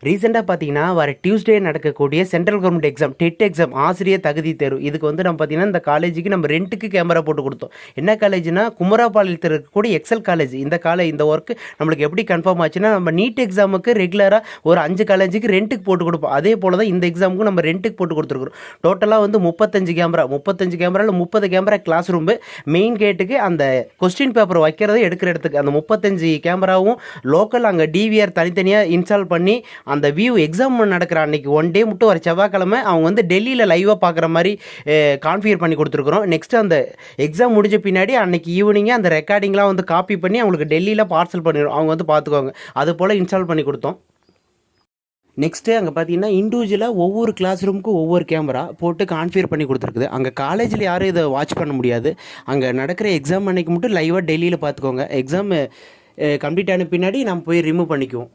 ரீசெண்டாக பார்த்தீங்கன்னா வர டியூஸ்டே நடக்கக்கூடிய central government exam TET exam ஆசிரியர் தகுதி தேர்வு இதுக்கு வந்து நம்ம பார்த்தீங்கன்னா இந்த காலேஜுக்கு நம்ம ரெண்ட்டுக்கு கேமரா போட்டு கொடுத்தோம். என்ன காலேஜ்னா குமராபாளையத்தில் இருக்கக்கூடிய எக்ஸல் காலேஜ். இந்த ஒர்க் நம்மளுக்கு எப்படி கன்ஃபார்ம் ஆச்சுன்னா நம்ம நீட் எக்ஸாமுக்கு ரெகுலராக ஒரு 5 காலேஜுக்கு ரெண்ட்டுக்கு போட்டு கொடுப்போம். அதே போல் தான் இந்த எக்ஸாமுக்கும் நம்ம ரெண்ட்டுக்கு போட்டு கொடுத்துருக்குறோம். டோட்டலாக வந்து 35 கேமராவில் 30 கேமரா கிளாஸ் ரூம்பு, மெயின் கேட்டுக்கு அந்த கொஸ்டின் பேப்பர் வைக்கிறதை எடுக்கிற இடத்துக்கு அந்த 35 கேமராவும் லோக்கல் அங்கே டிவிஆர் தனித்தனியாக இன்ஸ்டால் பண்ணி அந்த வியூ எக்ஸாம் நடக்கிற அன்றைக்கி ஒன் டே மட்டும் ஒரு செவ்வாய்க்கிழமை அவங்க வந்து டெல்லியில் லைவாக பார்க்குற மாதிரி கான்ஃபிகர் பண்ணி கொடுத்துருக்குறோம். நெக்ஸ்ட்டு அந்த எக்ஸாம் முடிஞ்ச பின்னாடி அன்றைக்கி ஈவினிங்கே அந்த ரெக்கார்டிங்லாம் வந்து காப்பி பண்ணி அவங்களுக்கு டெல்லியில் பார்சல் பண்ணிடுவோம். அவங்க வந்து பார்த்துக்குவாங்க. அது போல் இன்ஸ்டால் பண்ணி கொடுத்தோம். நெக்ஸ்ட்டு அங்கே பார்த்தீங்கன்னா இண்டிவிஜுவலாக ஒவ்வொரு கிளாஸ் ரூமுக்கும் ஒவ்வொரு கேமரா போட்டு கான்ஃபிகர் பண்ணி கொடுத்துருக்குது. அங்கே காலேஜில் யாரும் இதை வாட்ச் பண்ண முடியாது. அங்கே நடக்கிற எக்ஸாம் அன்றைக்கி மட்டும் லைவாக டெல்லியில் பார்த்துக்கோங்க. எக்ஸாம் கம்ப்ளீட் ஆன பின்னாடி நம்ம போய் ரிமூவ் பண்ணிக்குவோம்.